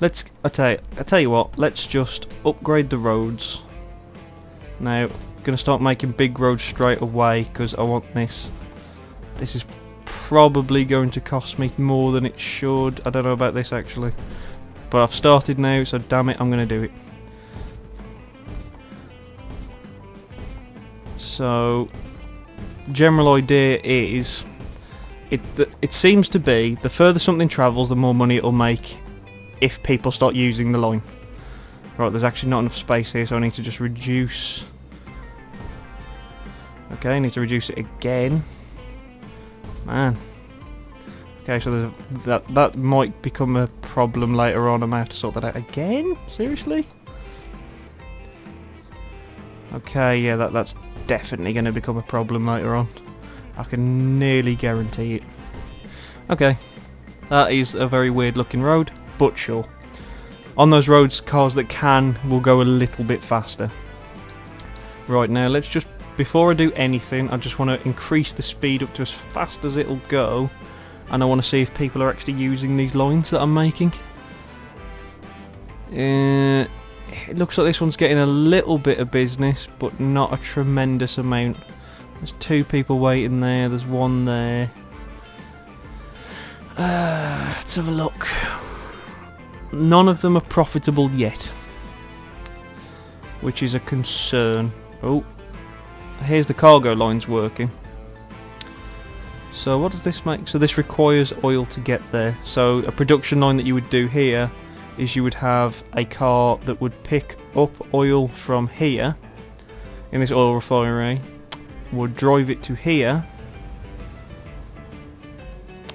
I tell you what, let's just upgrade the roads. Now, I'm going to start making big roads straight away because I want this. This is probably going to cost me more than it should. I don't know about this actually. But I've started now, so damn it, I'm going to do it. So, general idea is, it seems to be, the further something travels, the more money it'll make if people start using the line. Right, there's actually not enough space here, so I need to just reduce. Okay, I need to reduce it again. Man. Okay, so that might become a problem later on. I might have to sort that out again? Seriously? Okay, yeah, that's definitely going to become a problem later on. I can nearly guarantee it. Okay, that is a very weird looking road, but sure. On those roads, cars that can will go a little bit faster. Right, now let's just, before I do anything, I just want to increase the speed up to as fast as it'll go, and I want to see if people are actually using these lines that I'm making. It looks like this one's getting a little bit of business, but not a tremendous amount. There's 2 people waiting there, there's 1 there. Let's have a look. None of them are profitable yet, which is a concern. Oh, here's the cargo lines working. So what does this make? So this requires oil to get there. So a production line that you would do here is you would have a car that would pick up oil from here in this oil refinery, would drive it to here.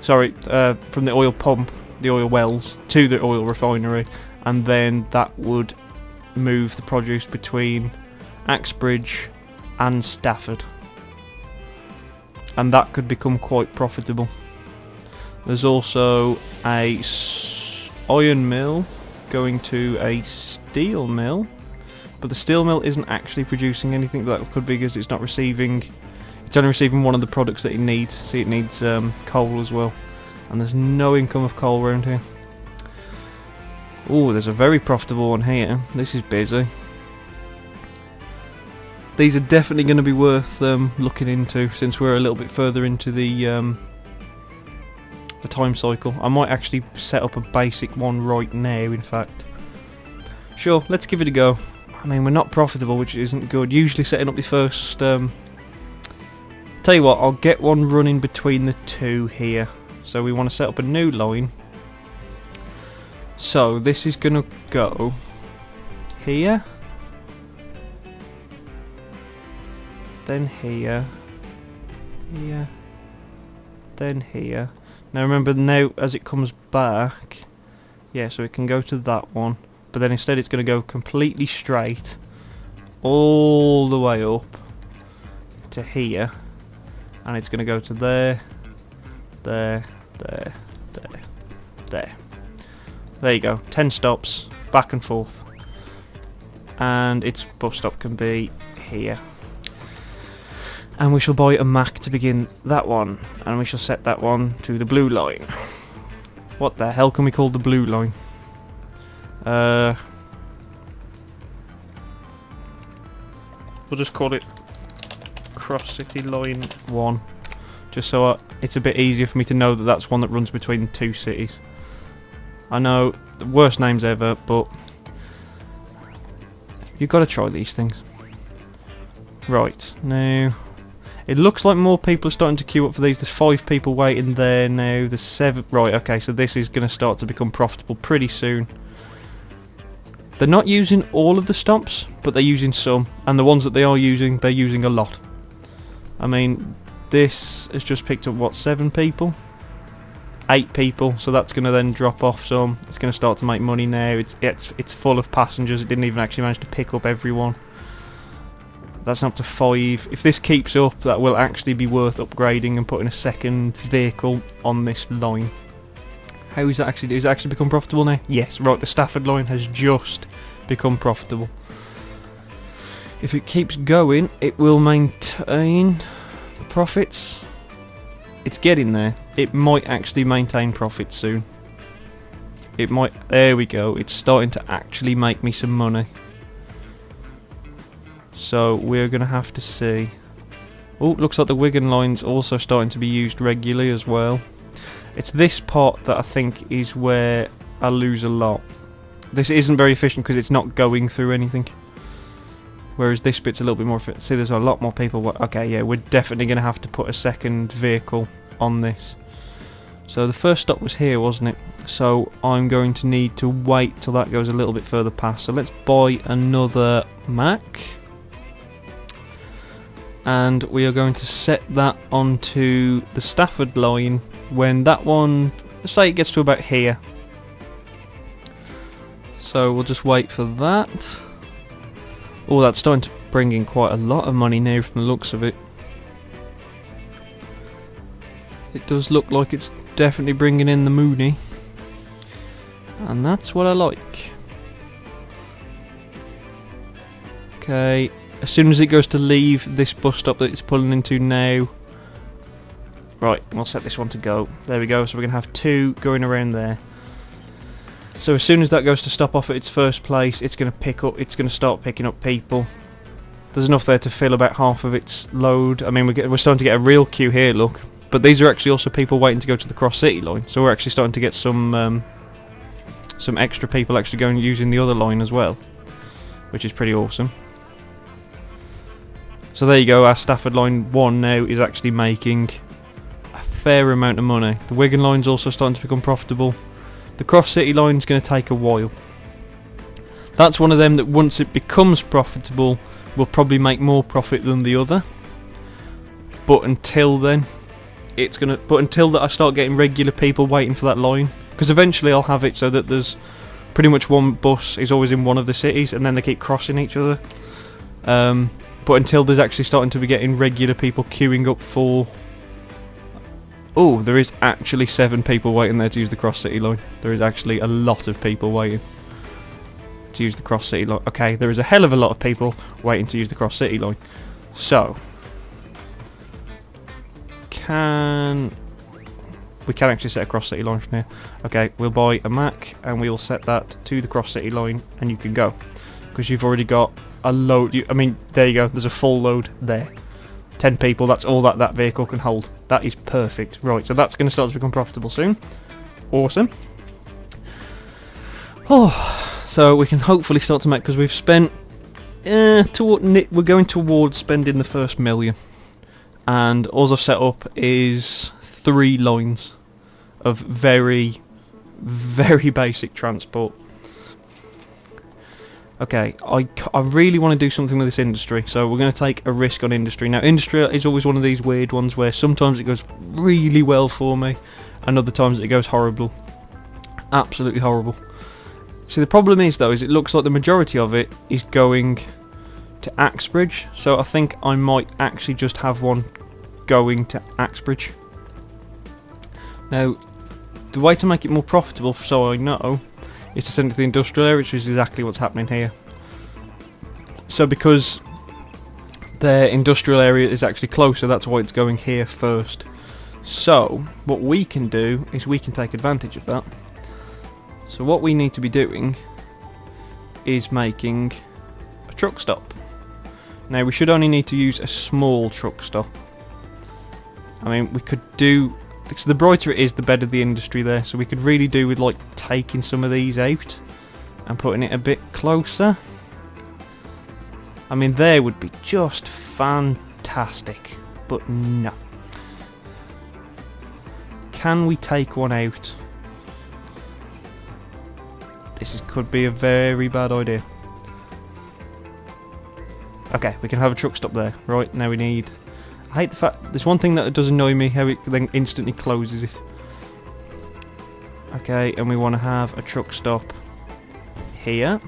Sorry, from the oil pump, the oil wells, to the oil refinery, and then that would move the produce between Axbridge and Stafford. And that could become quite profitable. There's also a iron mill going to a steel mill, but the steel mill isn't actually producing anything. That could be because it's not receiving, it's only receiving one of the products that it needs. See, it needs coal as well, and there's no income of coal around here. Oh, there's a very profitable one here. This is busy. These are definitely going to be worth looking into, since we're a little bit further into the time cycle. I might actually set up a basic one right now, in fact. Sure, let's give it a go. I mean, we're not profitable, which isn't good. Usually setting up the first... tell you what, I'll get one running between the 2 here. So we want to set up a new line. So this is going to go here. Then here. Here. Then here. Now remember, now as it comes back, yeah, so it can go to that one, but then instead it's going to go completely straight all the way up to here, and it's going to go to there, there, there, there, there. There you go, 10 stops, back and forth, and its bus stop can be here. And we shall buy a Mac to begin that one, and we shall set that one to the blue line. What the hell can we call the blue line? We'll just call it Cross City Line 1, just so it's a bit easier for me to know that that's one that runs between 2 cities. I know, the worst names ever, but you've got to try these things. Right, now... it looks like more people are starting to queue up for these. There's 5 people waiting there now. There's 7. Right, okay, so this is going to start to become profitable pretty soon. They're not using all of the stops, but they're using some. And the ones that they are using, they're using a lot. I mean, this has just picked up, what, 7 people? 8 people, so that's going to then drop off some. It's going to start to make money now. It's full of passengers. It didn't even actually manage to pick up everyone. That's up to 5. If this keeps up, that will actually be worth upgrading and putting a second vehicle on this line. How is that actually? Does it actually become profitable now? Yes, right, the Stafford line has just become profitable. If it keeps going, it will maintain profits. It's getting there. It might actually maintain profits soon. it might... There we go. It's starting to actually make me some money. So we're going to have to see. Oh, looks like the Wigan line's also starting to be used regularly as well. It's this part that I think is where I lose a lot. This isn't very efficient because it's not going through anything. Whereas this bit's a little bit more efficient. See, there's a lot more people. Okay, yeah, we're definitely going to have to put a second vehicle on this. So the first stop was here, wasn't it? So I'm going to need to wait till that goes a little bit further past. So let's buy another Mac. And we are going to set that onto the Stafford line when that one, say it gets to about here. So we'll just wait for that. Oh, that's starting to bring in quite a lot of money now from the looks of it. It does look like it's definitely bringing in the money. And that's what I like. Okay. As soon as it goes to leave this bus stop that it's pulling into now. Right, we'll set this one to go. There we go, so we're going to have two going around there. So as soon as that goes to stop off at its first place, it's going to start picking up people. There's enough there to fill about half of its load. I mean, we're starting to get a real queue here, look. But these are actually also people waiting to go to the Cross City line. So we're actually starting to get some extra people actually going using the other line as well. Which is pretty awesome. So there you go, our Stafford line 1 now is actually making a fair amount of money. The Wigan line's also starting to become profitable. The Cross City line's going to take a while. That's one of them that once it becomes profitable will probably make more profit than the other. But until then, until that I start getting regular people waiting for that line, because eventually I'll have it so that there's pretty much one bus is always in one of the cities and then they keep crossing each other. But until there's actually starting to be getting regular people queuing up for... Oh, there is actually 7 people waiting there to use the Cross City line. There is actually a lot of people waiting to use the Cross City line. Okay, there is a hell of a lot of people waiting to use the Cross City line. So, we can actually set a Cross City line from here. Okay, we'll buy a Mac and we'll set that to the Cross City line and you can go. Because you've already got a load. I mean, there you go. There's a full load there. 10 people. That's all that vehicle can hold. That is perfect. Right, so that's going to start to become profitable soon. Awesome. Oh, so we can hopefully start to make, because we've spent. We're going towards spending the first $1 million, and all I've set up is 3 lines of very, very basic transport. Okay, I really want to do something with this industry, so we're going to take a risk on industry. Now, industry is always one of these weird ones where sometimes it goes really well for me, and other times it goes horrible. Absolutely horrible. See, the problem is, though, is it looks like the majority of it is going to Axbridge, so I think I might actually just have one going to Axbridge. Now, the way to make it more profitable, so I know, is to send it to the industrial area, which is exactly what's happening here. So because their industrial area is actually closer, that's why it's going here first. So what we can do is we can take advantage of that. So what we need to be doing is making a truck stop. Now we should only need to use a small truck stop. I mean, we could do... So the brighter it is, the better the industry there. So we could really do with like taking some of these out and putting it a bit closer. I mean, there would be just fantastic, but no. Can we take one out? Could be a very bad idea. Okay, we can have a truck stop there. Right, now we need... I hate the fact... There's one thing that does annoy me, how it then instantly closes it. Okay, and we want to have a truck stop here.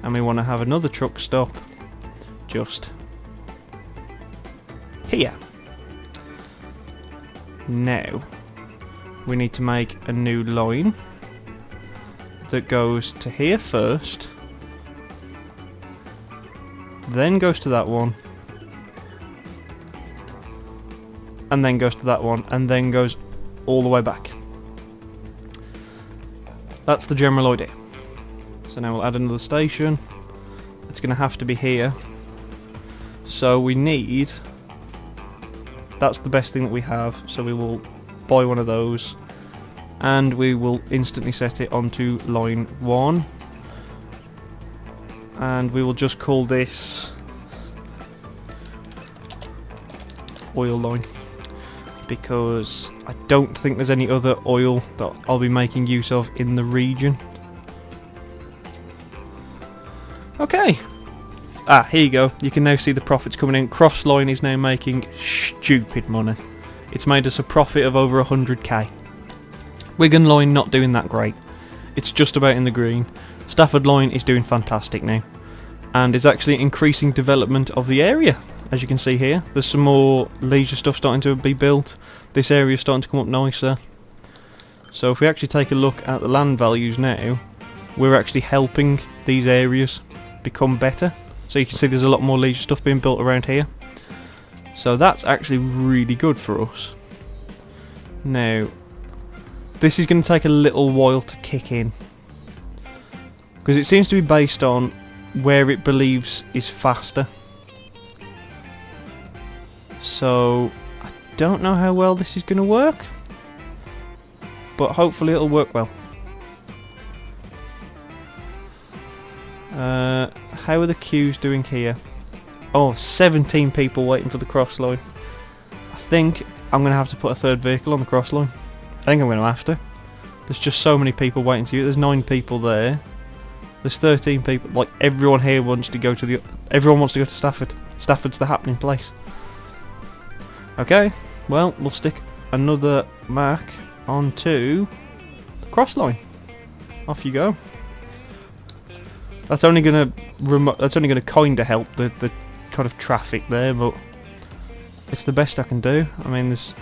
And we want to have another truck stop just here. Now, we need to make a new line that goes to here first, then goes to that one, and then goes to that one, and then goes all the way back. that's the general idea. So now we'll add another station. It's going to have to be here. So we need... That's the best thing that we have, so we will buy one of those. And we will instantly set it onto line 1. And we will just call this oil line, because I don't think there's any other oil that I'll be making use of in the region. Okay. Here you go. You can now see the profits coming in. Crossline is now making stupid money. It's made us a profit of over 100k. Wigan line not doing that great. It's just about in the green. Stafford line is doing fantastic now, and is actually increasing development of the area. As you can see here, there's some more leisure stuff starting to be built. This area is starting to come up nicer. So if we actually take a look at the land values now, we're actually helping these areas become better. So you can see there's a lot more leisure stuff being built around here. So that's actually really good for us. Now, this is going to take a little while to kick in, because it seems to be based on where it believes is faster. So I don't know how well this is going to work, but hopefully it'll work well. How are the queues doing here? Oh, 17 people waiting for the cross line. I think I'm going to have to put a third vehicle on the cross line. I think I'm going to have to. There's just so many people waiting to use it. There's 9 people there. There's 13 people. Like, everyone here wants to go to the... Everyone wants to go to Stafford. Stafford's the happening place. Okay, well, we'll stick another mark onto the cross line. Off you go. That's only gonna kinda help the kind of traffic there, but it's the best I can do. I mean, there's...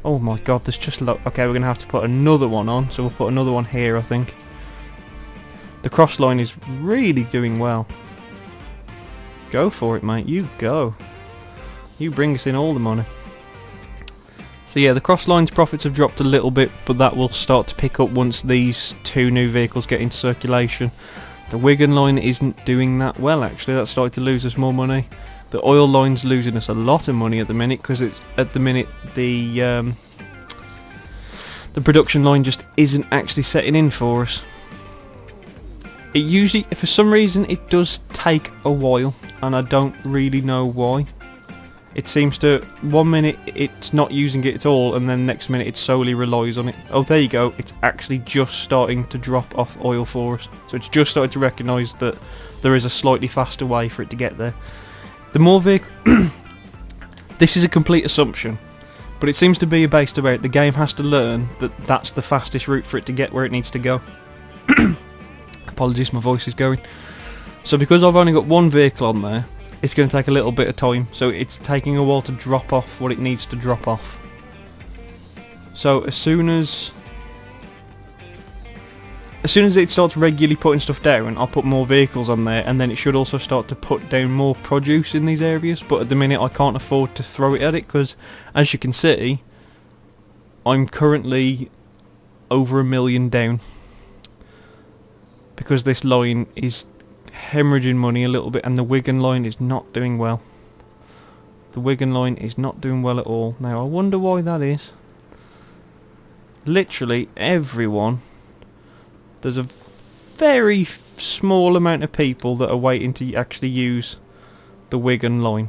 Oh my god, there's just okay, we're gonna have to put another one on, so we'll put another one here, I think. The cross line is really doing well. Go for it, mate. You go. You bring us in all the money. So yeah, the cross line's profits have dropped a little bit, but that will start to pick up once these 2 new vehicles get into circulation. The Wigan line isn't doing that well, actually. That's starting to lose us more money. The oil line's losing us a lot of money at the minute, because at the minute the production line just isn't actually setting in for us. It usually, for some reason, it does take a while, and I don't really know why. It seems to, one minute it's not using it at all, and then next minute it solely relies on it. Oh, there you go. It's actually just starting to drop off oil for us. So it's just started to recognise that there is a slightly faster way for it to get there. The more vehicle... This is a complete assumption, but it seems to be based about the game has to learn that that's the fastest route for it to get where it needs to go. Apologies, my voice is going. So because I've only got 1 vehicle on there, it's going to take a little bit of time, so it's taking a while to drop off what it needs to drop off. So as soon as it starts regularly putting stuff down, I'll put more vehicles on there, and then it should also start to put down more produce in these areas. But at the minute I can't afford to throw it at it, because as you can see, I'm currently over 1 million down, because this line is hemorrhaging money a little bit, and the Wigan line is not doing well. The Wigan line is not doing well at all. Now I wonder why that is. Literally everyone, there's a very small amount of people that are waiting to actually use the Wigan line.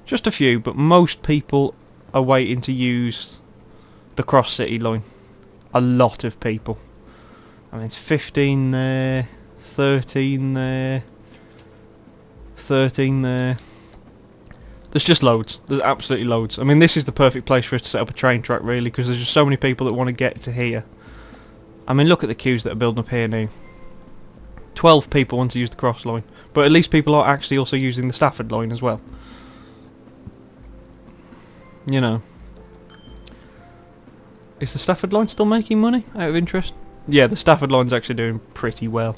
Just a few, but most people are waiting to use the cross city line. A lot of people. I mean, it's 15 there, 13 there, 13 there. There's just loads. There's absolutely loads. I mean, this is the perfect place for us to set up a train track, really, because there's just so many people that want to get to here. I mean, look at the queues that are building up here now. 12 people want to use the cross line, but at least people are actually also using the Stafford line as well. You know. Is the Stafford line still making money, out of interest? Yeah, the Stafford line's actually doing pretty well.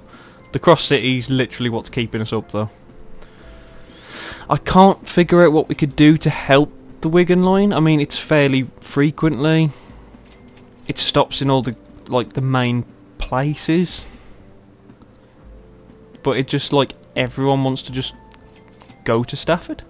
The cross city's literally what's keeping us up, though. I can't figure out what we could do to help the Wigan line. I mean, it's fairly frequently. It stops in all the like the main places. But it just like everyone wants to just go to Stafford.